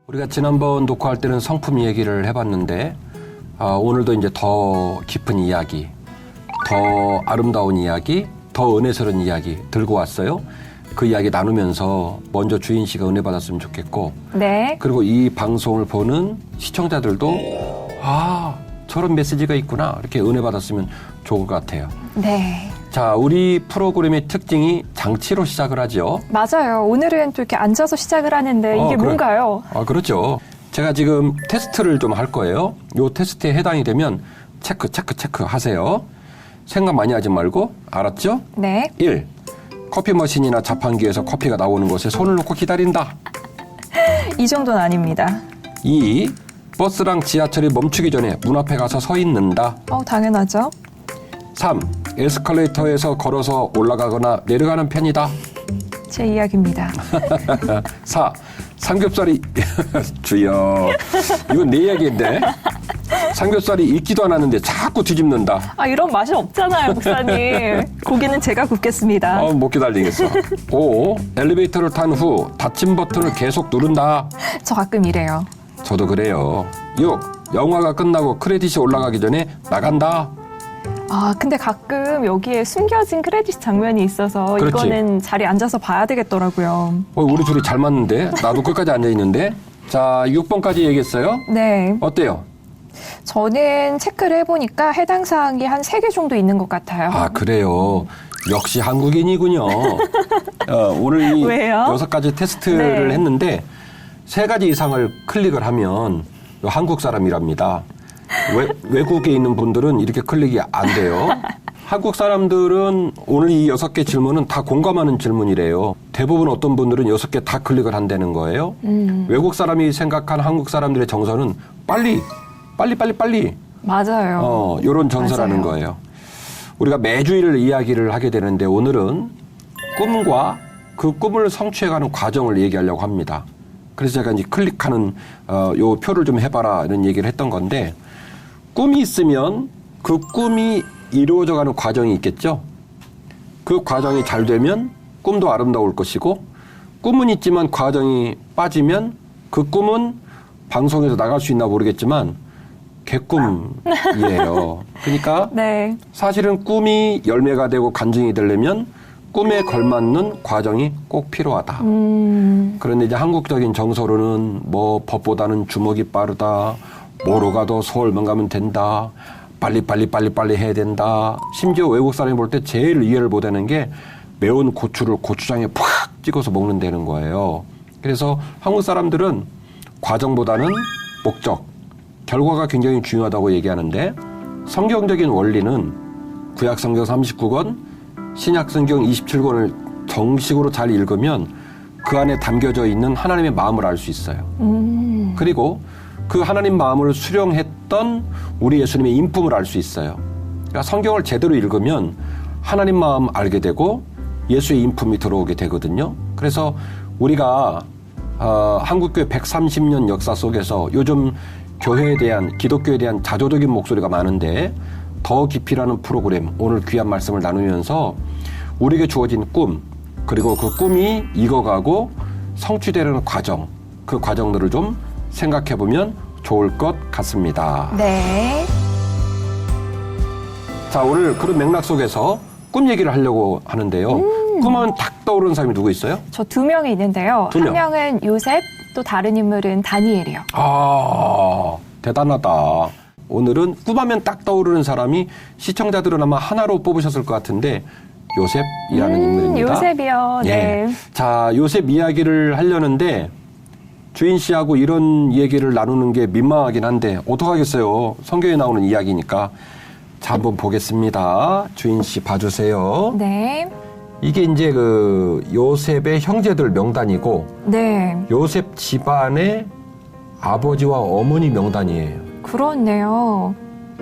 우리가 지난번 녹화할 때는 성품 얘기를 해봤는데 오늘도 이제 더 깊은 이야기, 더 아름다운 이야기, 더 은혜스러운 이야기 들고 왔어요. 그 이야기 나누면서 먼저 주인 씨가 은혜 받았으면 좋겠고, 네. 그리고 이 방송을 보는 시청자들도 저런 메시지가 있구나 이렇게 은혜 받았으면 좋을 것 같아요. 네. 자, 우리 프로그램의 특징이 장치로 시작을 하죠. 맞아요. 오늘은 또 이렇게 앉아서 시작을 하는데 이게 뭔가요? 그렇죠. 제가 지금 테스트를 좀 할 거예요. 요 테스트에 해당이 되면 체크 하세요. 생각 많이 하지 말고, 알았죠? 네. 1. 커피 머신이나 자판기에서 커피가 나오는 곳에 손을 놓고 기다린다. 이 정도는 아닙니다. 2. 버스랑 지하철이 멈추기 전에 문 앞에 가서 서 있는다. 당연하죠. 3. 에스컬레이터에서 걸어서 올라가거나 내려가는 편이다. 제 이야기입니다. 4. 삼겹살이 주여, 이건 내 이야기인데 삼겹살이 익지도 않았는데 자꾸 뒤집는다. 이런 맛이 없잖아요, 목사님. 고기는 제가 굽겠습니다. 못 기다리겠어. 5. 엘리베이터를 탄 후 닫힘 버튼을 계속 누른다. 저 가끔 이래요. 저도 그래요. 6. 영화가 끝나고 크레딧이 올라가기 전에 나간다. 근데 가끔 여기에 숨겨진 크레딧 장면이 있어서 그렇지. 이거는 자리에 앉아서 봐야 되겠더라고요. 우리 둘이 잘 맞는데? 나도 끝까지 앉아있는데? 자, 6번까지 얘기했어요. 네. 어때요? 저는 체크를 해보니까 해당 사항이 한 3개 정도 있는 것 같아요. 그래요. 역시 한국인이군요. 오늘 이 왜요? 6가지 테스트를 네. 했는데 3가지 이상을 클릭을 하면 한국 사람이랍니다. 외국에 있는 분들은 이렇게 클릭이 안 돼요. 한국 사람들은 오늘 이 6개 질문은 다 공감하는 질문이래요. 대부분 어떤 분들은 6개 다 클릭을 한다는 거예요. 외국 사람이 생각한 한국 사람들의 정서는 빨리. 맞아요. 요런 정서라는 맞아요. 거예요. 우리가 매주일 이야기를 하게 되는데 오늘은 꿈과 그 꿈을 성취해가는 과정을 얘기하려고 합니다. 그래서 제가 이제 클릭하는 요 표를 좀 해봐라 이런 얘기를 했던 건데, 꿈이 있으면 그 꿈이 이루어져가는 과정이 있겠죠. 그 과정이 잘 되면 꿈도 아름다울 것이고, 꿈은 있지만 과정이 빠지면 그 꿈은 방송에서 나갈 수 있나 모르겠지만 개꿈이에요. 그러니까 네. 사실은 꿈이 열매가 되고 간증이 되려면 꿈에 걸맞는 과정이 꼭 필요하다. 그런데 이제 한국적인 정서로는 법보다는 주먹이 빠르다. 뭐로 가도 서울만 가면 된다. 빨리 해야 된다. 심지어 외국 사람이 볼 때 제일 이해를 못하는 게 매운 고추를 고추장에 팍 찍어서 먹는다는 거예요. 그래서 한국 사람들은 과정보다는 목적, 결과가 굉장히 중요하다고 얘기하는데, 성경적인 원리는 구약성경 39권, 신약성경 27권을 정식으로 잘 읽으면 그 안에 담겨져 있는 하나님의 마음을 알 수 있어요. 그리고 그 하나님 마음을 수령했던 우리 예수님의 인품을 알 수 있어요. 그러니까 성경을 제대로 읽으면 하나님 마음 알게 되고 예수의 인품이 들어오게 되거든요. 그래서 우리가 한국교회 130년 역사 속에서 요즘 교회에 대한, 기독교에 대한 자조적인 목소리가 많은데, 더 깊이라는 프로그램, 오늘 귀한 말씀을 나누면서 우리에게 주어진 꿈, 그리고 그 꿈이 익어가고 성취되는 과정, 그 과정들을 좀 생각해보면 좋을 것 같습니다. 네. 자, 오늘 그런 맥락 속에서 꿈 얘기를 하려고 하는데요. 꿈은 딱 떠오르는 사람이 누구 있어요? 저 2명이 있는데요. 2명. 한 명은 요셉, 또 다른 인물은 다니엘이요. 대단하다. 오늘은 꿈하면 딱 떠오르는 사람이 시청자들은 아마 하나로 뽑으셨을 것 같은데, 요셉이라는 인물입니다. 요셉이요. 네. 자, 요셉 이야기를 하려는데 주인 씨하고 이런 얘기를 나누는 게 민망하긴 한데 어떡하겠어요. 성경에 나오는 이야기니까. 자, 한번 보겠습니다. 주인 씨 봐주세요. 네. 이게 이제 그 요셉의 형제들 명단이고, 네. 요셉 집안의 아버지와 어머니 명단이에요. 그렇네요.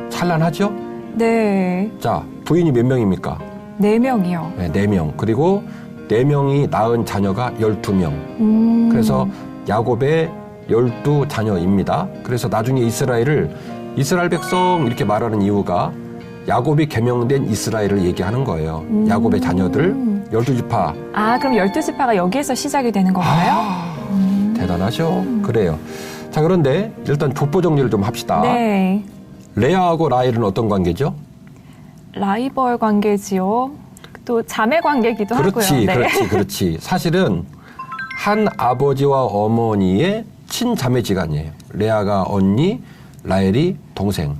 찬란하죠? 네. 자, 부인이 몇 명입니까? 4명이요. 네, 4명. 그리고 4명이 낳은 자녀가 12명. 그래서 야곱의 12자녀입니다. 그래서 나중에 이스라엘 백성 이렇게 말하는 이유가 야곱이 계명된 이스라엘을 얘기하는 거예요. 야곱의 자녀들 12지파. 그럼 12지파가 여기에서 시작이 되는 건가요? 대단하죠. 그래요. 자, 그런데 일단 족보 정리를 좀 합시다. 네. 레아하고 라헬은 어떤 관계죠? 라이벌 관계지요. 또 자매 관계기도 그렇지, 하고요. 네. 그렇지. 사실은 한 아버지와 어머니의 친자매지간이에요. 레아가 언니, 라헬이 동생.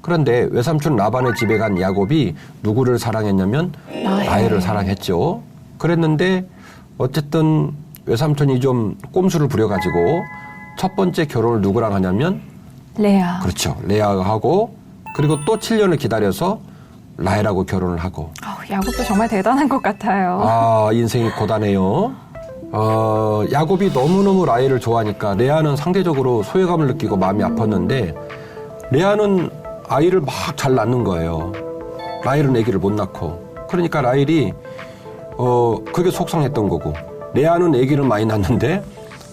그런데 외삼촌 라반의 집에 간 야곱이 누구를 사랑했냐면 라헬을 사랑했죠. 그랬는데 어쨌든 외삼촌이 좀 꼼수를 부려가지고 첫 번째 결혼을 누구랑 하냐면 레아. 그렇죠. 레아가 하고 그리고 또 7년을 기다려서 라헬하고 결혼을 하고. 야곱도 정말 대단한 것 같아요. 아, 인생이 고단해요. 야곱이 너무너무 라헬을 좋아하니까 레아는 상대적으로 소외감을 느끼고 마음이 아팠는데 레아는 아이를 막 잘 낳는 거예요. 라헬은 아기를 못 낳고. 그러니까 라헬이 그게 속상했던 거고 레아는 아기를 많이 낳는데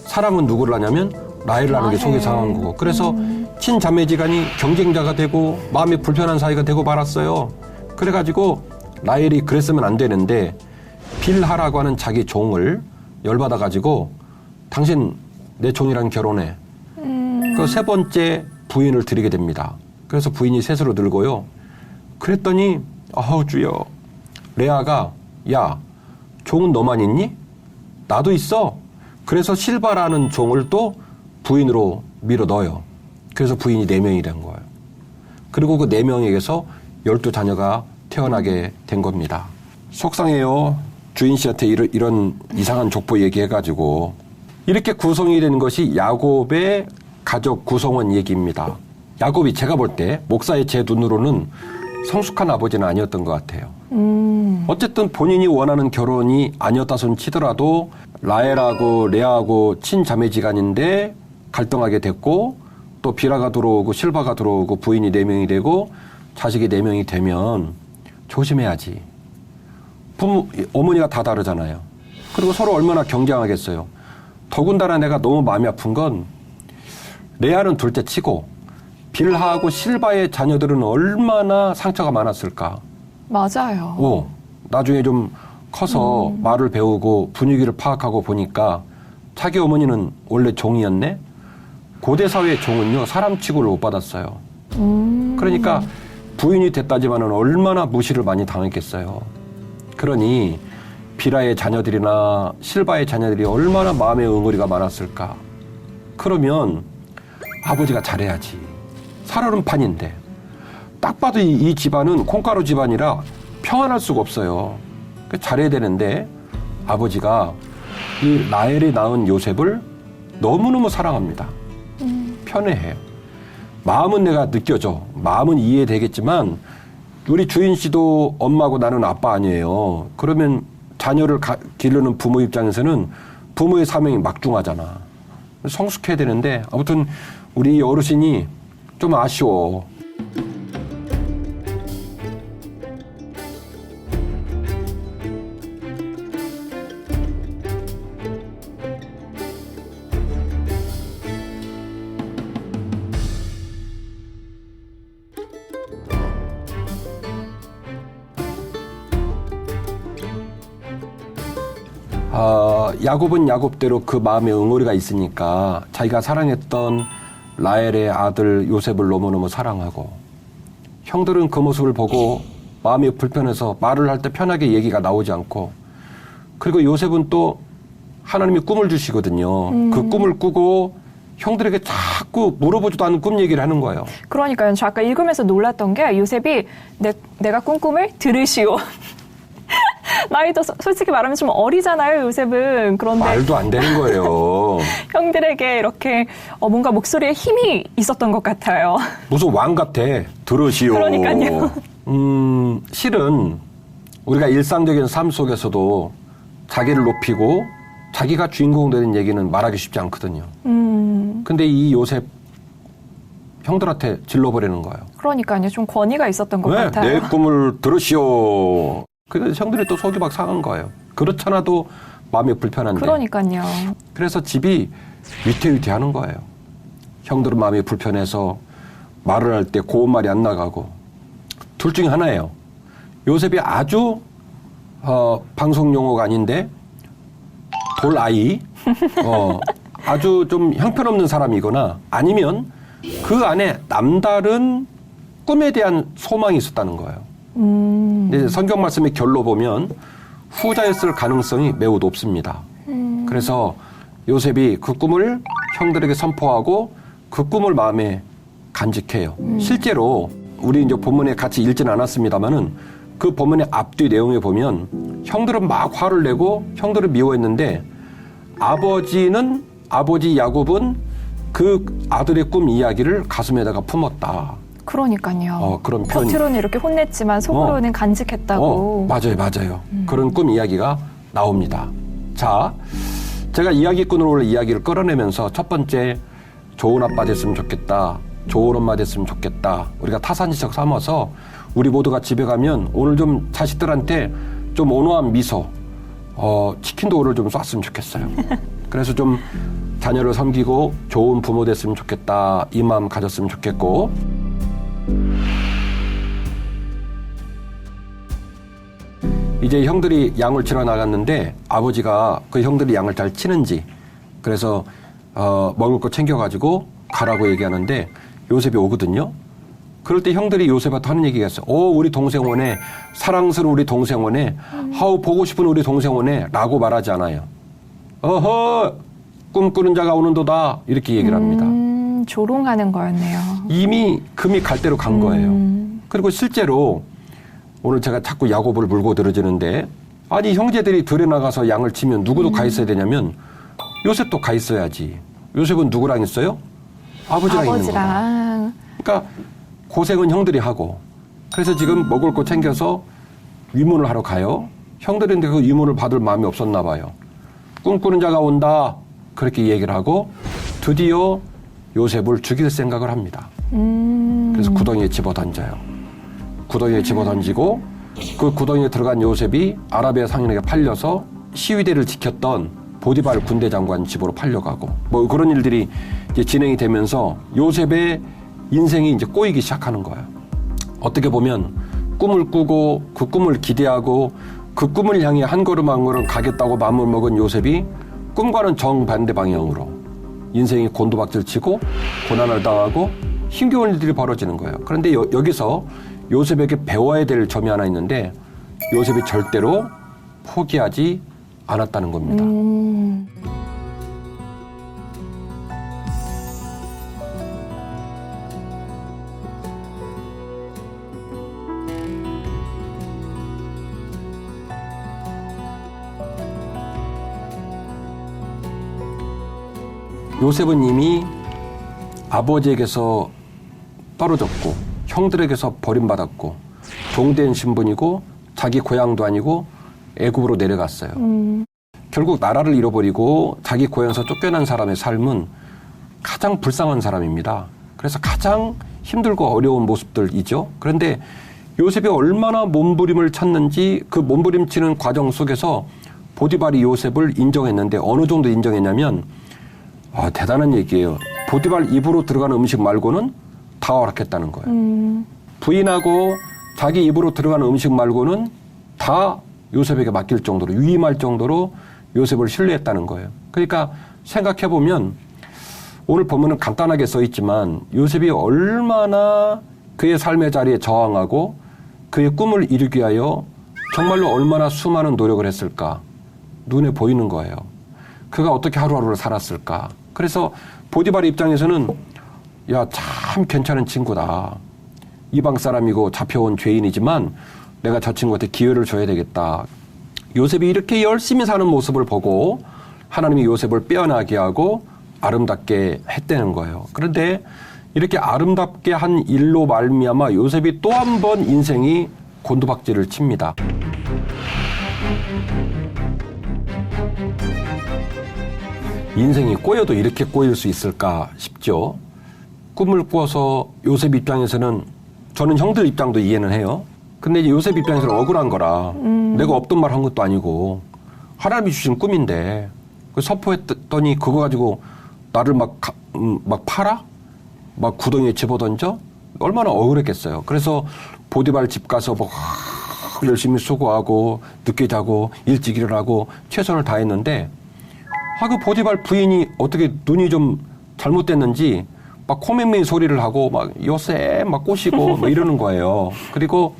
사랑은 누구를 하냐면 라헬을 하는 게 속이 상한 거고. 그래서 친자매지간이 경쟁자가 되고 마음이 불편한 사이가 되고 말았어요. 그래가지고 라헬이 그랬으면 안 되는데 빌하라고 하는 자기 종을 열받아가지고 당신 내 종이랑 결혼해. 그 세 번째 부인을 드리게 됩니다. 그래서 부인이 셋으로 늘고요. 그랬더니 주여 레아가 야 종은 너만 있니? 나도 있어. 그래서 실바라는 종을 또 부인으로 밀어 넣어요. 그래서 부인이 4명이 된 거예요. 그리고 그 4명에게서 12자녀가 태어나게 된 겁니다. 속상해요. 주인 씨한테 이런 이상한 족보 얘기해가지고. 이렇게 구성이 되는 것이 야곱의 가족 구성원 얘기입니다. 야곱이 제가 볼 때 목사의 제 눈으로는 성숙한 아버지는 아니었던 것 같아요. 어쨌든 본인이 원하는 결혼이 아니었다 손 치더라도 라헬하고 레아하고 친자매지간인데 갈등하게 됐고 또 비라가 들어오고 실바가 들어오고 부인이 4명이 되고 자식이 4명이 되면 조심해야지. 어머니가 다 다르잖아요. 그리고 서로 얼마나 경쟁하겠어요. 더군다나 내가 너무 마음이 아픈 건 레아는 둘째 치고 빌하하고 실바의 자녀들은 얼마나 상처가 많았을까. 맞아요. 나중에 좀 커서 말을 배우고 분위기를 파악하고 보니까 자기 어머니는 원래 종이었네. 고대 사회의 종은요 사람 취급을 못 받았어요. 그러니까 부인이 됐다지만은 얼마나 무시를 많이 당했겠어요. 그러니 비라의 자녀들이나 실바의 자녀들이 얼마나 마음의 응어리가 많았을까. 그러면 아버지가 잘해야지. 살얼음판인데 딱 봐도 이 집안은 콩가루 집안이라 평안할 수가 없어요. 잘해야 되는데 아버지가 이 라헬이 낳은 요셉을 너무너무 사랑합니다. 편애해요. 마음은 내가 느껴져. 마음은 이해되겠지만 우리 주인 씨도 엄마고 나는 아빠 아니에요. 그러면 자녀를 기르는 부모 입장에서는 부모의 사명이 막중하잖아. 성숙해야 되는데 아무튼 우리 어르신이 좀 아쉬워. 야곱은 야곱대로 그 마음에 응어리가 있으니까 자기가 사랑했던 라헬의 아들 요셉을 너무너무 사랑하고 형들은 그 모습을 보고 마음이 불편해서 말을 할 때 편하게 얘기가 나오지 않고 그리고 요셉은 또 하나님이 꿈을 주시거든요. 그 꿈을 꾸고 형들에게 자꾸 물어보지도 않은 꿈 얘기를 하는 거예요. 그러니까요. 저 아까 읽으면서 놀랐던 게 요셉이 내가 꾼 꿈을 들으시오. 나이도 솔직히 말하면 좀 어리잖아요, 요셉은. 그런데 말도 안 되는 거예요. 형들에게 이렇게 뭔가 목소리에 힘이 있었던 것 같아요. 무슨 왕 같아. 들으시오. 그러니까요. 실은 우리가 일상적인 삶 속에서도 자기를 높이고 자기가 주인공 되는 얘기는 말하기 쉽지 않거든요. 근데 이 요셉 형들한테 질러버리는 거예요. 그러니까요. 좀 권위가 있었던 것 같아요. 내 꿈을 들으시오. 그래서 형들이 또 속이 막 상한 거예요. 그렇잖아도 마음이 불편한데. 그러니까요. 그래서 집이 위태위태하는 거예요. 형들은 마음이 불편해서 말을 할 때 고운 말이 안 나가고. 둘 중에 하나예요. 요셉이 아주 방송 용어가 아닌데 돌아이 아주 좀 형편없는 사람이거나 아니면 그 안에 남다른 꿈에 대한 소망이 있었다는 거예요. 근데 성경 말씀의 결로 보면 후자였을 가능성이 매우 높습니다. 그래서 요셉이 그 꿈을 형들에게 선포하고 그 꿈을 마음에 간직해요. 실제로 우리 이제 본문에 같이 읽지는 않았습니다만은 그 본문의 앞뒤 내용에 보면 형들은 막 화를 내고 형들을 미워했는데 아버지 야곱은 그 아들의 꿈 이야기를 가슴에다가 품었다. 그러니까요. 그런 표현이. 겉으로는 이렇게 혼냈지만 속으로는 간직했다고. 맞아요. 그런 꿈 이야기가 나옵니다. 자, 제가 이야기꾼으로 오늘 이야기를 끌어내면서 첫 번째, 좋은 아빠 됐으면 좋겠다. 좋은 엄마 됐으면 좋겠다. 우리가 타산지적 삼아서 우리 모두가 집에 가면 오늘 좀 자식들한테 좀 온화한 미소, 치킨도 오늘 좀 쐈으면 좋겠어요. 그래서 좀 자녀를 섬기고 좋은 부모 됐으면 좋겠다. 이 마음 가졌으면 좋겠고. 이제 형들이 양을 치러 나갔는데 아버지가 그 형들이 양을 잘 치는지 그래서 먹을 거 챙겨가지고 가라고 얘기하는데 요셉이 오거든요. 그럴 때 형들이 요셉한테 하는 얘기가 있어요. 우리 동생 오네. 사랑스러운 우리 동생 오네. 보고 싶은 우리 동생 오네. 라고 말하지 않아요. 꿈꾸는 자가 오는도다. 이렇게 얘기를 합니다. 조롱하는 거였네요. 이미 금이 갈 대로 간 거예요. 그리고 실제로 오늘 제가 자꾸 야곱을 물고 들어지는데 아니 형제들이 들에 나가서 양을 치면 누구도 가 있어야 되냐면 요셉도 가 있어야지. 요셉은 누구랑 있어요? 아버지랑 있는 거다. 그러니까 고생은 형들이 하고 그래서 지금 먹을 거 챙겨서 위문을 하러 가요. 형들인데 그 위문을 받을 마음이 없었나 봐요. 꿈꾸는 자가 온다. 그렇게 얘기를 하고 드디어 요셉을 죽일 생각을 합니다. 그래서 구덩이에 집어던져요. 구덩이에 집어던지고 그 구덩이에 들어간 요셉이 아라비아 상인에게 팔려서 시위대를 지켰던 보디발 군대 장관 집으로 팔려가고 뭐 그런 일들이 이제 진행이 되면서 요셉의 인생이 이제 꼬이기 시작하는 거예요. 어떻게 보면 꿈을 꾸고 그 꿈을 기대하고 그 꿈을 향해 한 걸음 한 걸음 가겠다고 마음을 먹은 요셉이 꿈과는 정반대 방향으로 인생이 곤두박질 치고 고난을 당하고 힘겨운 일들이 벌어지는 거예요. 그런데 여기서 요셉에게 배워야 될 점이 하나 있는데 요셉이 절대로 포기하지 않았다는 겁니다. 요셉은 이미 아버지에게서 떨어졌고 형들에게서 버림받았고 종된 신분이고 자기 고향도 아니고 애굽으로 내려갔어요. 결국 나라를 잃어버리고 자기 고향에서 쫓겨난 사람의 삶은 가장 불쌍한 사람입니다. 그래서 가장 힘들고 어려운 모습들이죠. 그런데 요셉이 얼마나 몸부림을 쳤는지 그 몸부림치는 과정 속에서 보디발이 요셉을 인정했는데 어느 정도 인정했냐면 대단한 얘기예요. 보디발 입으로 들어가는 음식 말고는 다 허락했다는 거예요. 부인하고 자기 입으로 들어가는 음식 말고는 다 요셉에게 맡길 정도로 위임할 정도로 요셉을 신뢰했다는 거예요. 그러니까 생각해보면 오늘 본문은 간단하게 써 있지만 요셉이 얼마나 그의 삶의 자리에 저항하고 그의 꿈을 이루기 위하여 정말로 얼마나 수많은 노력을 했을까 눈에 보이는 거예요. 그가 어떻게 하루하루를 살았을까. 그래서 보디발 입장에서는 참 괜찮은 친구다. 이방 사람이고 잡혀온 죄인이지만 내가 저 친구한테 기회를 줘야 되겠다. 요셉이 이렇게 열심히 사는 모습을 보고 하나님이 요셉을 빼어나게 하고 아름답게 했다는 거예요. 그런데 이렇게 아름답게 한 일로 말미암아 요셉이 또 한 번 인생이 곤두박질을 칩니다. 인생이 꼬여도 이렇게 꼬일 수 있을까 싶죠. 꿈을 꾸어서 요셉 입장에서는 저는 형들 입장도 이해는 해요. 근데 이제 요셉 입장에서는 억울한 거라 내가 없던 말 한 것도 아니고 하나님이 주신 꿈인데 그 선포했더니 그거 가지고 나를 막 팔아? 막 구덩이에 집어던져? 얼마나 억울했겠어요. 그래서 보디발 집 가서 뭐 열심히 수고하고 늦게 자고 일찍 일어나고 최선을 다했는데 그 보디발 부인이 어떻게 눈이 좀 잘못됐는지 막 코맹맹이 소리를 하고 막 요셉 막 꼬시고 뭐 이러는 거예요. 그리고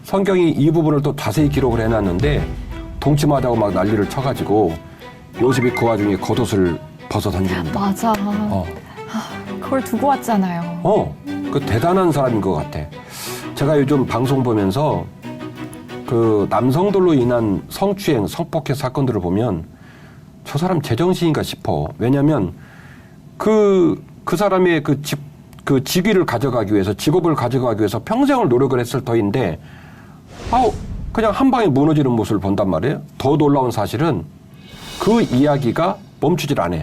성경이 이 부분을 또 자세히 기록을 해놨는데 동침하자고 막 난리를 쳐가지고 요셉이 그 와중에 겉옷을 벗어 던집니다. 맞아. 그걸 두고 왔잖아요. 그 대단한 사람인 것 같아. 제가 요즘 방송 보면서 그 남성들로 인한 성추행, 성폭행 사건들을 보면 저 사람 제정신인가 싶어. 왜냐면 그 사람의 그 직위를 가져가기 위해서, 직업을 가져가기 위해서 평생을 노력을 했을 터인데, 그냥 한 방에 무너지는 모습을 본단 말이에요. 더 놀라운 사실은 그 이야기가 멈추질 않아.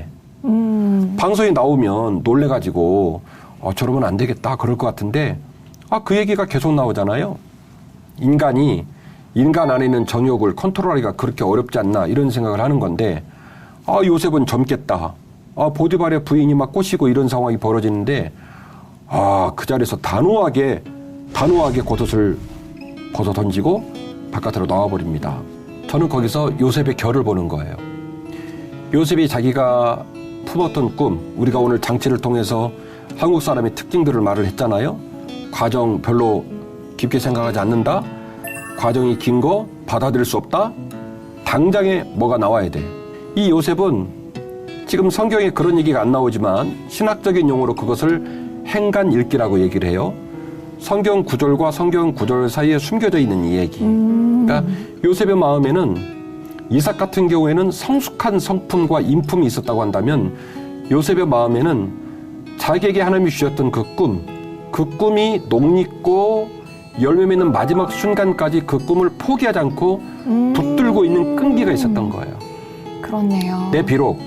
방송에 나오면 놀래가지고, 저러면 안 되겠다. 그럴 것 같은데, 그 얘기가 계속 나오잖아요. 인간 안에 있는 정욕을 컨트롤하기가 그렇게 어렵지 않나, 이런 생각을 하는 건데, 요셉은 젊겠다. 보디발의 부인이 막 꼬시고 이런 상황이 벌어지는데, 그 자리에서 단호하게 겉옷을 벗어 던지고 바깥으로 나와버립니다. 저는 거기서 요셉의 결을 보는 거예요. 요셉이 자기가 품었던 꿈, 우리가 오늘 장치를 통해서 한국 사람의 특징들을 말을 했잖아요. 과정 별로 깊게 생각하지 않는다. 과정이 긴 거 받아들일 수 없다. 당장에 뭐가 나와야 돼. 이 요셉은 지금 성경에 그런 얘기가 안 나오지만 신학적인 용어로 그것을 행간읽기라고 얘기를 해요. 성경 구절과 성경 구절 사이에 숨겨져 있는 이 얘기. 그러니까 요셉의 마음에는, 이삭 같은 경우에는 성숙한 성품과 인품이 있었다고 한다면 요셉의 마음에는 자기에게 하나님이 주셨던 그 꿈이 녹립고 열매 맺는 마지막 순간까지 그 꿈을 포기하지 않고 붙들고 있는 끈기가 있었던 거예요. 그렇네요. 비록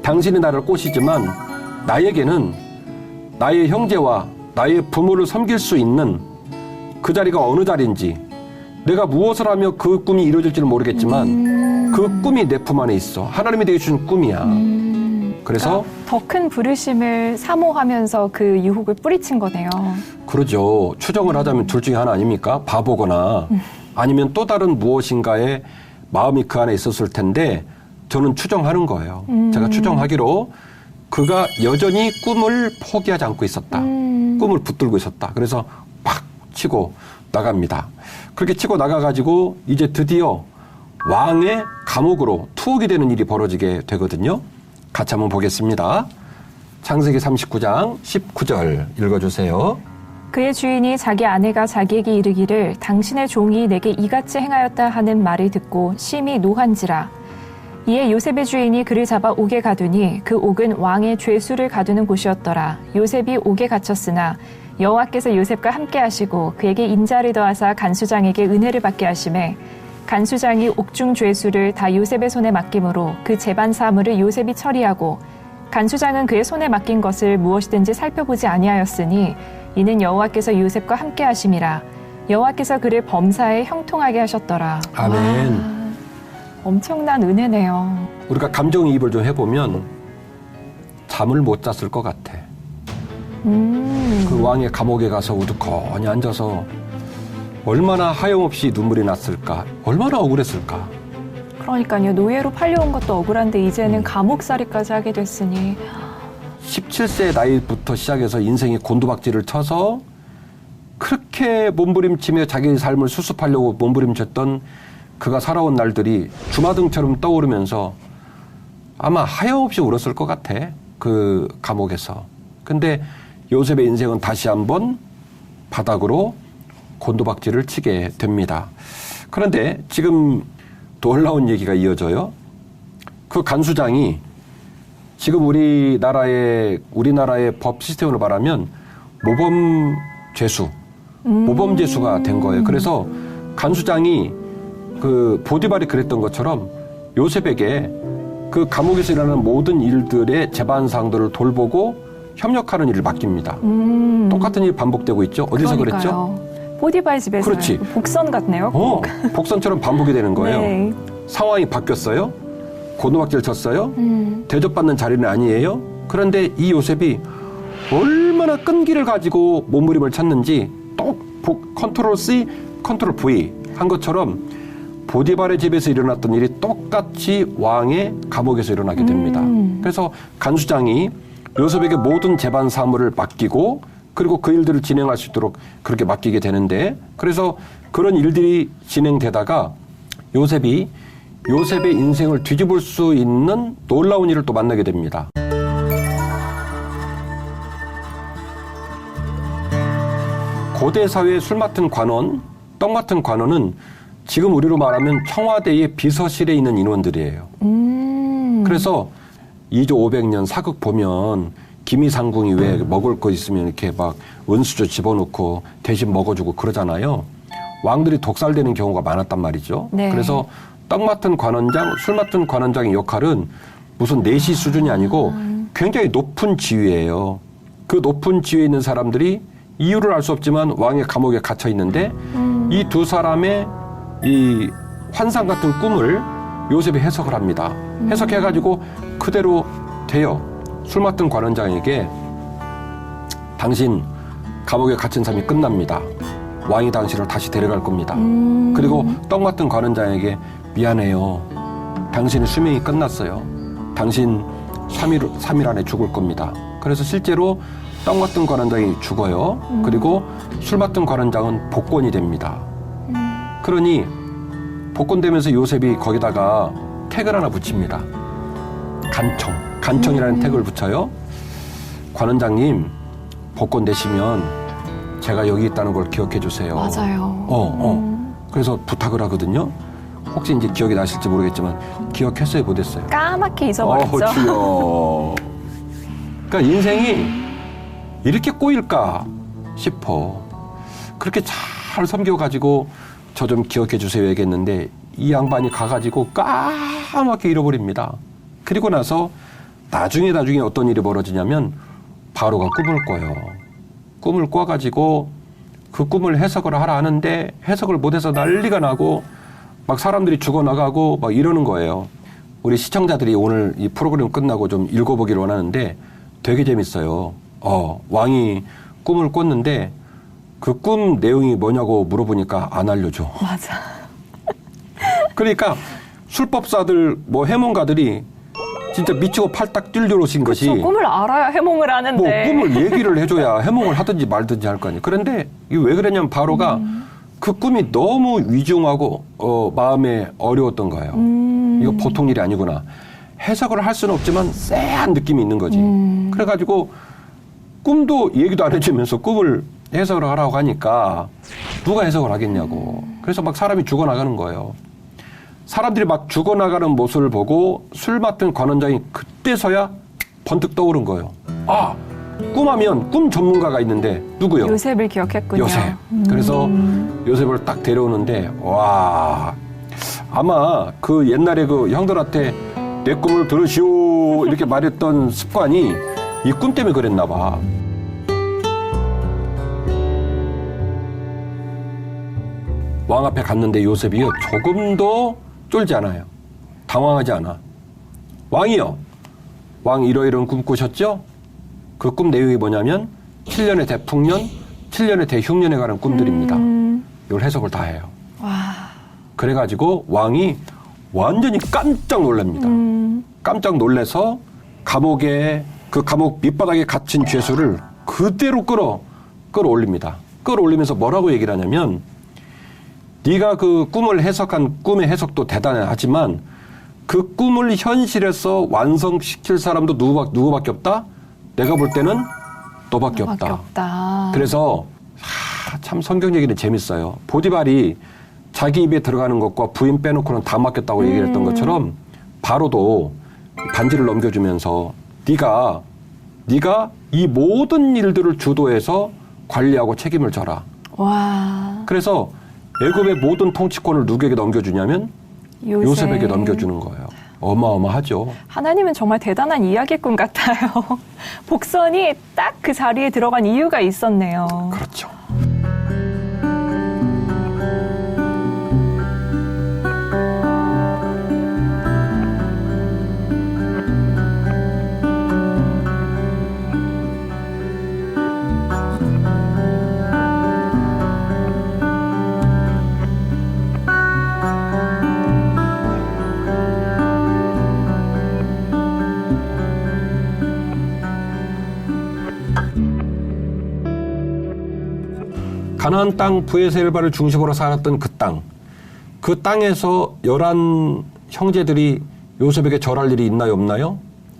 당신이 나를 꼬시지만 나에게는 나의 형제와 나의 부모를 섬길 수 있는 그 자리가 어느 자리인지, 내가 무엇을 하며 그 꿈이 이루어질지는 모르겠지만 그 꿈이 내 품 안에 있어. 하나님이 되게 주신 꿈이야. 그래서 더 큰 부르심을 사모하면서 그 유혹을 뿌리친 거네요. 그러죠. 추정을 하자면 둘 중에 하나 아닙니까? 바보거나 아니면 또 다른 무엇인가의 마음이 그 안에 있었을 텐데, 저는 추정하는 거예요. 제가 추정하기로 그가 여전히 꿈을 포기하지 않고 있었다. 꿈을 붙들고 있었다. 그래서 팍 치고 나갑니다. 그렇게 치고 나가가지고 이제 드디어 왕의 감옥으로 투옥이 되는 일이 벌어지게 되거든요. 같이 한번 보겠습니다. 창세기 39장 19절 읽어주세요. 그의 주인이 자기 아내가 자기에게 이르기를 당신의 종이 내게 이같이 행하였다 하는 말을 듣고 심히 노한지라. 이에 요셉의 주인이 그를 잡아 옥에 가두니 그 옥은 왕의 죄수를 가두는 곳이었더라. 요셉이 옥에 갇혔으나 여호와께서 요셉과 함께 하시고 그에게 인자를 더하사 간수장에게 은혜를 받게 하시매 간수장이 옥중 죄수를 다 요셉의 손에 맡김으로 그 재반 사물을 요셉이 처리하고 간수장은 그의 손에 맡긴 것을 무엇이든지 살펴보지 아니하였으니 이는 여호와께서 요셉과 함께 하심이라. 여호와께서 그를 범사에 형통하게 하셨더라. 아멘. 엄청난 은혜네요. 우리가 감정이입을 좀 해보면 잠을 못 잤을 것 같아. 그 왕의 감옥에 가서 우두커니 앉아서 얼마나 하염없이 눈물이 났을까, 얼마나 억울했을까. 그러니까요. 노예로 팔려온 것도 억울한데 이제는 감옥살이까지 하게 됐으니. 17세 나이부터 시작해서 인생의 곤두박질을 쳐서 그렇게 몸부림치며 자기의 삶을 수습하려고 몸부림쳤던 그가 살아온 날들이 주마등처럼 떠오르면서 아마 하염없이 울었을 것 같아. 그 감옥에서. 근데 요셉의 인생은 다시 한번 바닥으로 곤두박질을 치게 됩니다. 그런데 지금 놀라운 얘기가 이어져요. 그 간수장이 지금 우리나라의 법 시스템으로 말하면 모범죄수가 된 거예요. 그래서 간수장이 그 보디발이 그랬던 것처럼 요셉에게 그 감옥에서 일어나는 모든 일들의 재반사항들을 돌보고 협력하는 일을 맡깁니다. 똑같은 일이 반복되고 있죠. 어디서 그러니까요. 그랬죠? 보디발 집에서. 그렇지. 복선 같네요. 복선처럼 반복이 되는 거예요. 네. 상황이 바뀌었어요. 곤두박질 쳤어요. 대접받는 자리는 아니에요. 그런데 이 요셉이 얼마나 끈기를 가지고 몸부림을 쳤는지 컨트롤 C, 컨트롤 V 한 것처럼 보디발의 집에서 일어났던 일이 똑 똑같이 왕의 감옥에서 일어나게 됩니다. 그래서 간수장이 요셉에게 모든 재반 사무를 맡기고 그리고 그 일들을 진행할 수 있도록 그렇게 맡기게 되는데 그래서 그런 일들이 진행되다가 요셉의 인생을 뒤집을 수 있는 놀라운 일을 또 만나게 됩니다. 고대 사회의 술 맡은 관원, 떡 맡은 관원은 지금 우리로 말하면 청와대의 비서실에 있는 인원들이에요. 그래서 2조 500년 사극 보면 기미상궁이 왜 먹을 거 있으면 이렇게 막 은수저 집어넣고 대신 먹어주고 그러잖아요. 왕들이 독살되는 경우가 많았단 말이죠. 네. 그래서 떡 맡은 관원장, 술 맡은 관원장의 역할은 무슨 내시 수준이 아니고 굉장히 높은 지위예요. 그 높은 지위에 있는 사람들이 이유를 알 수 없지만 왕의 감옥에 갇혀 있는데 이 두 사람의 이 환상 같은 꿈을 요셉이 해석을 합니다. 해석해가지고 그대로 돼요. 술 맡은 관원장에게 당신 감옥에 갇힌 삶이 끝납니다. 왕이 당신을 다시 데려갈 겁니다. 그리고 떡 맡은 관원장에게 미안해요. 당신의 수명이 끝났어요. 당신 3일 안에 죽을 겁니다. 그래서 실제로 떡 맡은 관원장이 죽어요. 그리고 술 맡은 관원장은 복권이 됩니다. 그러니 복권되면서 요셉이 거기다가 태그를 하나 붙입니다. 간청이라는 태그를 붙여요. 관원장님, 복권 되시면 제가 여기 있다는 걸 기억해 주세요. 맞아요. 그래서 부탁을 하거든요. 혹시 이제 기억이 나실지 모르겠지만 기억했어요, 못했어요? 까맣게 잊어버렸죠. 주여. 그러니까 인생이 이렇게 꼬일까 싶어. 그렇게 잘 섬겨가지고 저 좀 기억해 주세요 얘기했는데 이 양반이 가가지고 까맣게 잃어버립니다. 그리고 나서 나중에 어떤 일이 벌어지냐면 바로가 꿈을 꿔요. 꿈을 꿔가지고 그 꿈을 해석을 하라 하는데 해석을 못해서 난리가 나고 막 사람들이 죽어나가고 막 이러는 거예요. 우리 시청자들이 오늘 이 프로그램 끝나고 좀 읽어보기를 원하는데 되게 재밌어요. 왕이 꿈을 꿨는데 그 꿈 내용이 뭐냐고 물어보니까 안 알려줘. 맞아. 그러니까 술법사들 뭐 해몽가들이 진짜 미치고 팔딱 뛰어오신 것이 꿈을 알아야 해몽을 하는데. 뭐 꿈을 얘기를 해줘야 해몽을 하든지 말든지 할 거 아니에요. 그런데 이게 왜 그랬냐면 바로가 그 꿈이 너무 위중하고 마음에 어려웠던 거예요. 이거 보통 일이 아니구나. 해석을 할 수는 없지만 쎄한 느낌이 있는 거지. 그래가지고 꿈도 얘기도 안 해주면서 꿈을 해석을 하라고 하니까 누가 해석을 하겠냐고. 그래서 막 사람이 죽어나가는 거예요. 사람들이 막 죽어나가는 모습을 보고 술 맡은 관원장이 그때서야 번뜩 떠오른 거예요. 아, 꿈하면 꿈 전문가가 있는데 누구요? 요셉을 기억했군요. 요셉. 그래서 요셉을 딱 데려오는데 와, 아마 그 옛날에 그 형들한테 내 꿈을 들으시오 이렇게 말했던 습관이 이 꿈 때문에 그랬나 봐. 왕 앞에 갔는데 요셉이요 조금도 쫄지 않아요. 당황하지 않아. 왕이요. 왕 이러이러한 꿈 꾸셨죠? 그 꿈 내용이 뭐냐면 7년의 대풍년, 7년의 대흉년에 관한 꿈들입니다. 이걸 해석을 다 해요. 와. 그래가지고 왕이 완전히 깜짝 놀랍니다. 깜짝 놀래서 감옥에 그 감옥 밑바닥에 갇힌 죄수를 그대로 끌어올립니다. 끌어올리면서 뭐라고 얘기를 하냐면 네가 그 꿈을 해석한 꿈의 해석도 대단하지만 그 꿈을 현실에서 완성시킬 사람도 누구밖에 없다? 내가 볼 때는 너밖에 없다. 그래서 참 성경 얘기는 재밌어요. 보디발이 자기 입에 들어가는 것과 부인 빼놓고는 다 맡겼다고 얘기를 했던 것처럼 바로도 반지를 넘겨주면서 네가 이 모든 일들을 주도해서 관리하고 책임을 져라. 와. 그래서 애굽의 모든 통치권을 누구에게 넘겨주냐면 요셉에게 넘겨주는 거예요. 어마어마하죠. 하나님은 정말 대단한 이야기꾼 같아요. 복선이 딱 그 자리에 들어간 이유가 있었네요. 그렇죠. 가나안 땅 브에셀바를 중심으로 살았던 그 땅에서 11 형제들이 요셉에게 절할 일이 있나요, 없나요?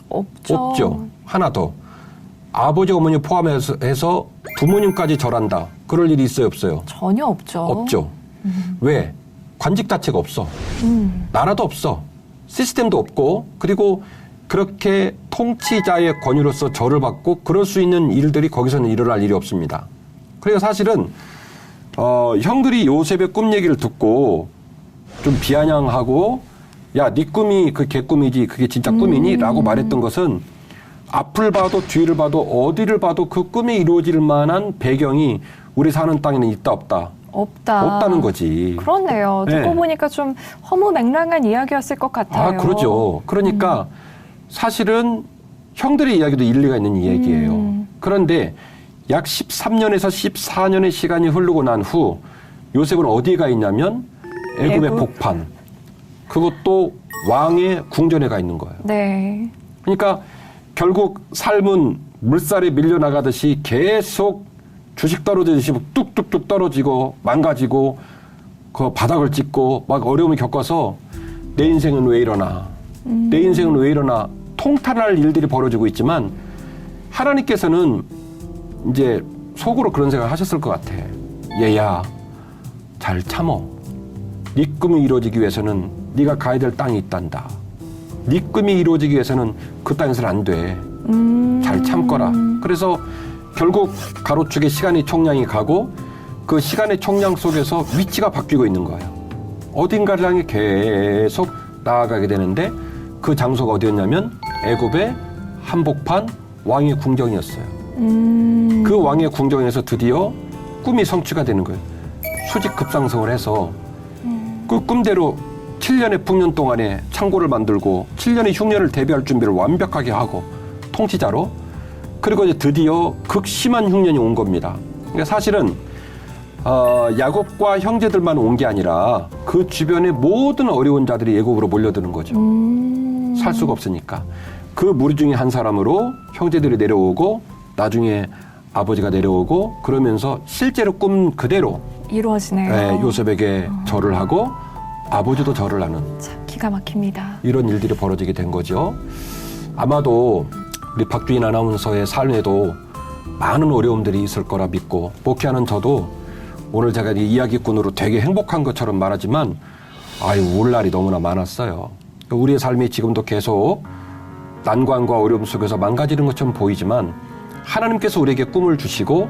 없죠. 하나 더. 아버지, 어머니 포함해서 부모님까지 절한다. 그럴 일이 있어요, 없어요? 전혀 없죠. 없죠. 왜? 관직 자체가 없어. 나라도 없어. 시스템도 없고, 그리고 그렇게 통치자의 권위로서 절을 받고 그럴 수 있는 일들이 거기서는 일어날 일이 없습니다. 그래서 사실은 형들이 요셉의 꿈 얘기를 듣고 좀 비아냥하고 야, 네 꿈이 그 개꿈이지 그게 진짜 꿈이니? 라고 말했던 것은 앞을 봐도 뒤를 봐도 어디를 봐도 그 꿈이 이루어질 만한 배경이 우리 사는 땅에는 있다 없다? 없다는 거지. 그렇네요. 듣고 네. 보니까 좀 허무맹랑한 이야기였을 것 같아요. 그러죠. 그러니까 사실은 형들의 이야기도 일리가 있는 이야기예요. 그런데 약 13년에서 14년의 시간이 흐르고 난 후 요셉은 어디에 가 있냐면 애굽의 복판. 그것도 왕의 궁전에 가 있는 거예요. 네. 그러니까 결국 삶은 물살에 밀려나가듯이 계속 주식 떨어지듯이 뚝뚝뚝 떨어지고 망가지고 그 바닥을 찍고 막 어려움을 겪어서 내 인생은 왜 이러나 내 인생은 왜 이러나 통탄할 일들이 벌어지고 있지만 하나님께서는 이제 속으로 그런 생각을 하셨을 것 같아. 얘야 잘 참어. 네 꿈이 이루어지기 위해서는 네가 가야 될 땅이 있단다. 네 꿈이 이루어지기 위해서는 그 땅에서는 안 돼. 잘 참거라. 그래서 결국 가로축에 시간의 총량이 가고 그 시간의 총량 속에서 위치가 바뀌고 있는 거예요. 어딘가를 향해 계속 나아가게 되는데 그 장소가 어디였냐면 애굽의 한복판 왕의 궁정이었어요. 그 왕의 궁정에서 드디어 꿈이 성취가 되는 거예요. 수직 급상승을 해서 그 꿈대로 7년의 풍년 동안에 창고를 만들고 7년의 흉년을 대비할 준비를 완벽하게 하고 통치자로 그리고 이제 드디어 극심한 흉년이 온 겁니다. 그러니까 사실은 야곱과 형제들만 온 게 아니라 그 주변의 모든 어려운 자들이 애굽으로 몰려드는 거죠. 살 수가 없으니까. 그 무리 중에 한 사람으로 형제들이 내려오고 나중에 아버지가 내려오고 그러면서 실제로 꿈 그대로 이루어지네요. 네, 요셉에게 절을 하고 아버지도 절을 하는 참 기가 막힙니다. 이런 일들이 벌어지게 된 거죠. 아마도 우리 박주인 아나운서의 삶에도 많은 어려움들이 있을 거라 믿고 목회하는 저도 오늘 제가 이 이야기꾼으로 되게 행복한 것처럼 말하지만 울 날이 너무나 많았어요. 우리의 삶이 지금도 계속 난관과 어려움 속에서 망가지는 것처럼 보이지만 하나님께서 우리에게 꿈을 주시고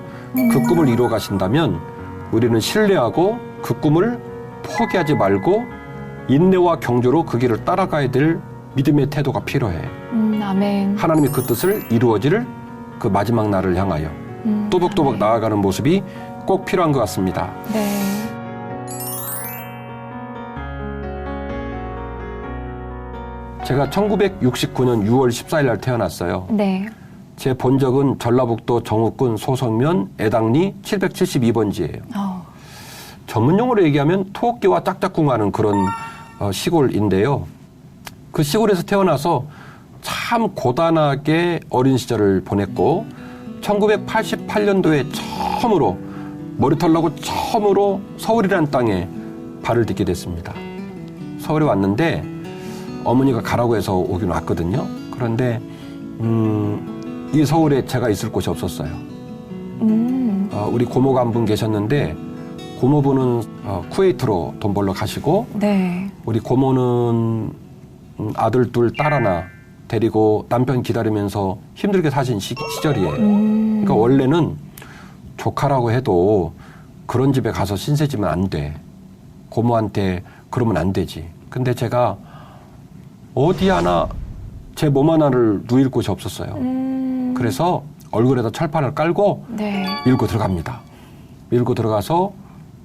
그 꿈을 이루어 가신다면 우리는 신뢰하고 그 꿈을 포기하지 말고 인내와 경주로 그 길을 따라가야 될 믿음의 태도가 필요해. 아멘. 하나님이 그 뜻을 이루어질 그 마지막 날을 향하여 또박또박 나아가는 모습이 꼭 필요한 것 같습니다. 네. 제가 1969년 6월 14일 날 태어났어요. 네. 제 본적은 전라북도 정읍군 소성면 애당리 772번지예요. 전문용어로 얘기하면 토끼와 짝짝꿍하는 그런 시골인데요. 그 시골에서 태어나서 참 고단하게 어린 시절을 보냈고 1988년도에 처음으로 머리털 나고 처음으로 서울이라는 땅에 발을 딛게 됐습니다. 서울에 왔는데 어머니가 가라고 해서 오긴 왔거든요. 그런데 이 서울에 제가 있을 곳이 없었어요. 우리 고모가 한 분 계셨는데 고모분은 쿠웨이트로 돈 벌러 가시고 네. 우리 고모는 아들 둘, 딸 하나 데리고 남편 기다리면서 힘들게 사신 시절이에요. 그러니까 원래는 조카라고 해도 그런 집에 가서 신세지면 안 돼. 고모한테 그러면 안 되지. 근데 제가 어디 하나 제 몸 하나를 누일 곳이 없었어요. 그래서 얼굴에다 철판을 깔고 네. 밀고 들어갑니다. 밀고 들어가서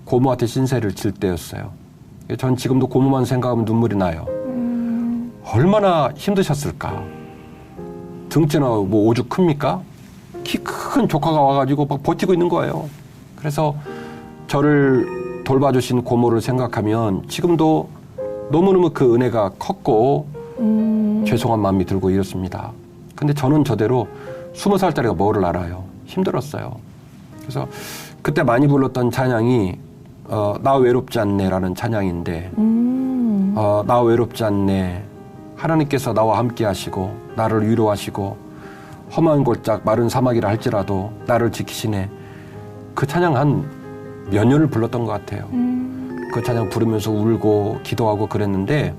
고모한테 신세를 질 때였어요. 전 지금도 고모만 생각하면 눈물이 나요. 얼마나 힘드셨을까. 등치나 뭐 오죽 큽니까? 키 큰 조카가 와가지고 막 버티고 있는 거예요. 그래서 저를 돌봐주신 고모를 생각하면 지금도 너무너무 그 은혜가 컸고 죄송한 마음이 들고 이렇습니다. 근데 저는 저대로 20살짜리가 뭐를 알아요. 힘들었어요. 그래서 그때 많이 불렀던 찬양이 나 외롭지 않네라는 찬양인데 나 외롭지 않네. 하나님께서 나와 함께 하시고 나를 위로하시고 험한 골짝 마른 사막이라 할지라도 나를 지키시네. 그 찬양 한 몇 년을 불렀던 것 같아요. 그 찬양 부르면서 울고 기도하고 그랬는데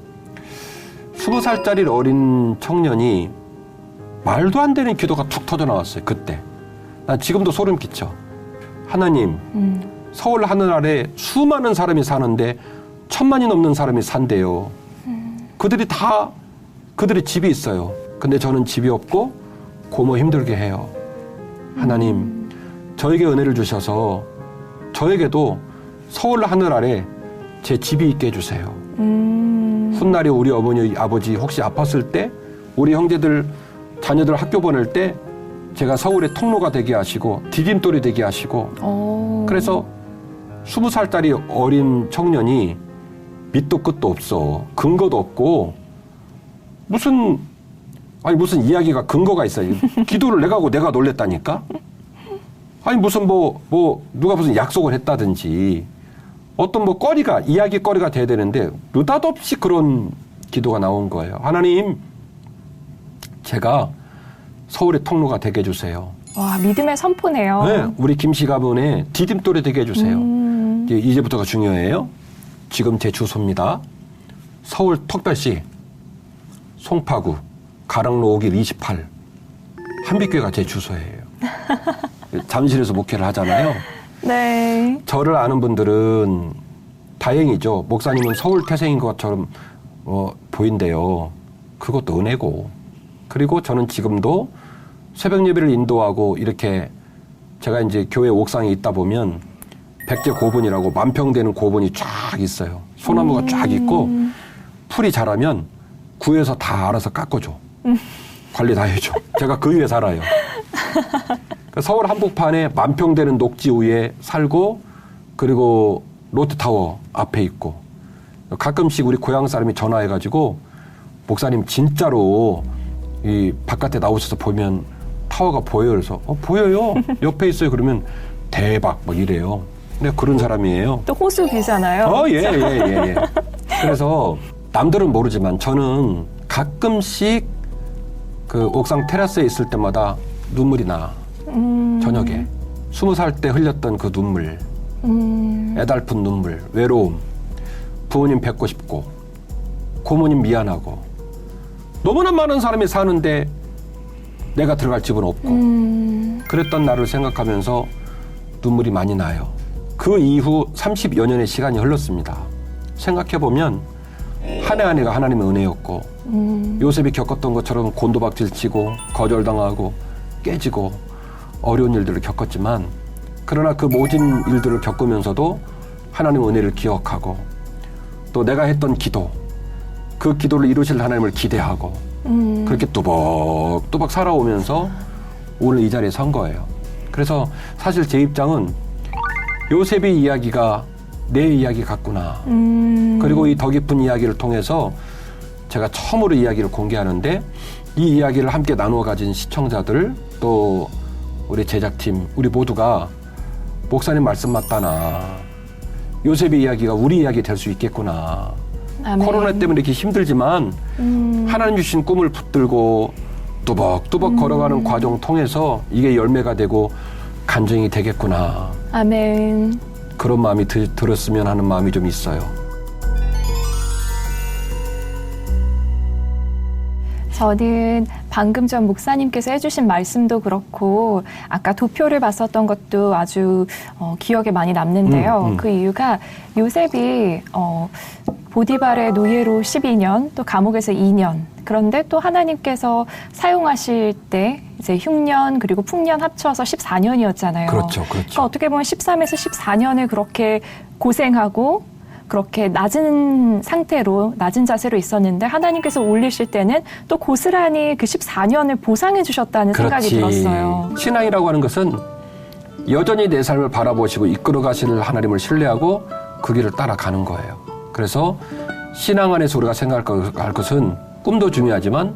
20살짜리 어린 청년이 말도 안 되는 기도가 툭 터져 나왔어요. 그때. 난 지금도 소름 끼쳐. 하나님, 서울 하늘 아래 수많은 사람이 사는데 1000만이 넘는 사람이 산대요. 그들이 집이 있어요. 근데 저는 집이 없고 고모 힘들게 해요. 하나님, 저에게 은혜를 주셔서 저에게도 서울 하늘 아래 제 집이 있게 해주세요. 훗날에 우리 어머니, 아버지 혹시 아팠을 때 우리 형제들, 자녀들 학교 보낼 때 제가 서울의 통로가 되게 하시고 디딤돌이 되게 하시고 그래서 20살짜리 어린 청년이 밑도 끝도 없어. 근거도 없고 무슨 이야기가 근거가 있어요. 기도를 내가 하고 내가 놀랬다니까? 아니 무슨 누가 무슨 약속을 했다든지 어떤 이야기거리가 돼야 되는데 느닷없이 그런 기도가 나온 거예요. 하나님, 제가 서울의 통로가 되게 해주세요. 와, 믿음의 선포네요. 네, 우리 김씨 가문의 디딤돌이 되게 해주세요. 이제부터가 중요해요. 지금 제 주소입니다. 서울 특별시 송파구 가락로 5길 28 한빛교회가 제 주소예요. 잠실에서 목회를 하잖아요. 네. 저를 아는 분들은 다행이죠. 목사님은 서울 태생인 것처럼 보인대요. 그것도 은혜고. 그리고 저는 지금도 새벽 예배를 인도하고 이렇게 제가 이제 교회 옥상에 있다 보면 백제 고분이라고 만평되는 고분이 쫙 있어요. 소나무가 쫙 있고 풀이 자라면 구에서 다 알아서 깎아줘. 관리 다 해줘. 제가 그 위에 살아요. 서울 한복판에 만평되는 녹지 위에 살고 그리고 롯데타워 앞에 있고 가끔씩 우리 고향 사람이 전화해가지고 목사님 진짜로 이 바깥에 나오셔서 보면 타워가 보여요. 그래서 보여요. 옆에 있어요. 그러면 대박 뭐 이래요. 근데 그런 사람이에요. 또 호수비잖아요. 예. 그래서 남들은 모르지만 저는 가끔씩 그 옥상 테라스에 있을 때마다 눈물이 나. 저녁에 20살 때 흘렸던 그 눈물, 애달픈 눈물, 외로움, 부모님 뵙고 싶고 고모님 미안하고 너무나 많은 사람이 사는데 내가 들어갈 집은 없고 그랬던 나를 생각하면서 눈물이 많이 나요. 그 이후 30여 년의 시간이 흘렀습니다. 생각해보면 한 해 한 해가 하나님의 은혜였고 요셉이 겪었던 것처럼 곤도박질 치고 거절당하고 깨지고 어려운 일들을 겪었지만 그러나 그 모든 일들을 겪으면서도 하나님의 은혜를 기억하고 또 내가 했던 기도, 그 기도를 이루실 하나님을 기대하고 그렇게 뚜벅뚜벅 살아오면서 오늘 이 자리에 선 거예요. 그래서 사실 제 입장은 요셉의 이야기가 내 이야기 같구나. 그리고 이 더 깊은 이야기를 통해서 제가 처음으로 이야기를 공개하는데 이 이야기를 함께 나누어 가진 시청자들 또 우리 제작팀 우리 모두가 목사님 말씀 맞다나 요셉의 이야기가 우리 이야기 될 수 있겠구나. 아멘. 코로나 때문에 이렇게 힘들지만 하나님 주신 꿈을 붙들고 뚜벅뚜벅 걸어가는 과정 통해서 이게 열매가 되고 간증이 되겠구나. 아멘. 그런 마음이 들었으면 하는 마음이 좀 있어요. 저는 방금 전 목사님께서 해주신 말씀도 그렇고 아까 도표를 봤었던 것도 아주 기억에 많이 남는데요. 그 이유가 요셉이 보디발의 노예로 12년 또 감옥에서 2년 그런데 또 하나님께서 사용하실 때 이제 흉년 그리고 풍년 합쳐서 14년이었잖아요. 그렇죠. 그러니까 어떻게 보면 13에서 14년을 그렇게 고생하고 그렇게 낮은 상태로 낮은 자세로 있었는데 하나님께서 올리실 때는 또 고스란히 그 14년을 보상해 주셨다는 생각이 들었어요. 신앙이라고 하는 것은 여전히 내 삶을 바라보시고 이끌어 가실 하나님을 신뢰하고 그 길을 따라가는 거예요. 그래서 신앙 안에서 우리가 생각할 것은 꿈도 중요하지만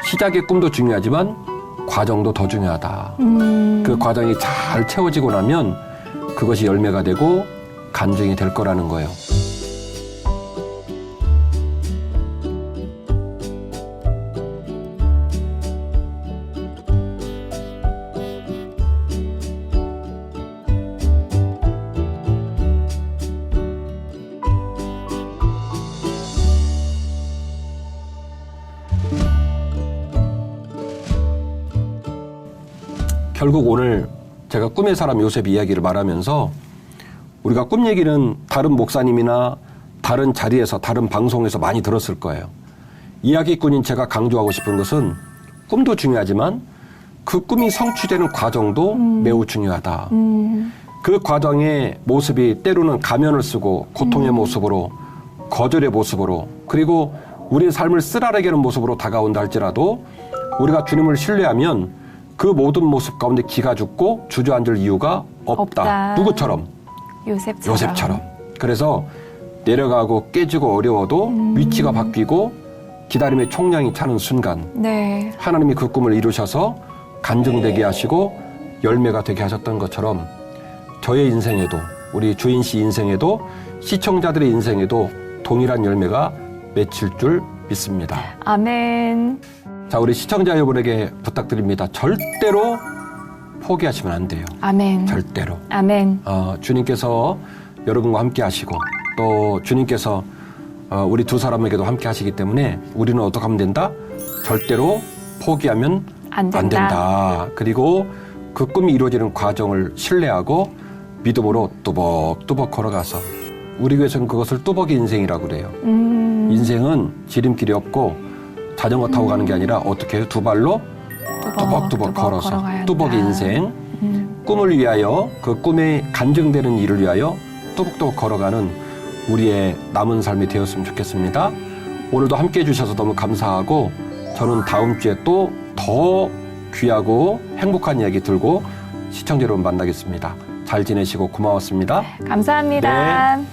시작의 꿈도 중요하지만 과정도 더 중요하다. 그 과정이 잘 채워지고 나면 그것이 열매가 되고 간증이 될 거라는 거예요. 결국 오늘 제가 꿈의 사람 요셉 이야기를 말하면서 우리가 꿈 얘기는 다른 목사님이나 다른 자리에서 다른 방송에서 많이 들었을 거예요. 이야기꾼인 제가 강조하고 싶은 것은 꿈도 중요하지만 그 꿈이 성취되는 과정도 매우 중요하다. 그 과정의 모습이 때로는 가면을 쓰고 고통의 모습으로 거절의 모습으로 그리고 우리의 삶을 쓰라리게 하는 모습으로 다가온다 할지라도 우리가 주님을 신뢰하면 그 모든 모습 가운데 기가 죽고 주저앉을 이유가 없다. 누구처럼? 요셉처럼. 그래서 내려가고 깨지고 어려워도 위치가 바뀌고 기다림의 총량이 차는 순간 네. 하나님이 그 꿈을 이루셔서 간증되게 하시고 열매가 되게 하셨던 것처럼 저의 인생에도 우리 주인 씨 인생에도 시청자들의 인생에도 동일한 열매가 맺힐 줄 믿습니다. 아멘. 자, 우리 시청자 여러분에게 부탁드립니다. 절대로 포기하시면 안 돼요. 아멘. 절대로. 아멘. 주님께서 여러분과 함께 하시고 또 주님께서 우리 두 사람에게도 함께 하시기 때문에 우리는 어떻게 하면 된다? 절대로 포기하면 안 된다. 그리고 그 꿈이 이루어지는 과정을 신뢰하고 믿음으로 뚜벅뚜벅 걸어가서 우리 교회에서는 그것을 뚜벅이 인생이라고 그래요. 인생은 지름길이 없고 자전거 타고 가는 게 아니라 어떻게 해요? 두 발로 뚜벅뚜벅 걸어서 뚜벅이 인생 꿈을 위하여 그 꿈에 간증되는 일을 위하여 뚜벅뚜벅 걸어가는 우리의 남은 삶이 되었으면 좋겠습니다. 오늘도 함께해 주셔서 너무 감사하고 저는 다음 주에 또 더 귀하고 행복한 이야기 들고 시청자 여러분 만나겠습니다. 잘 지내시고 고마웠습니다. 감사합니다. 네.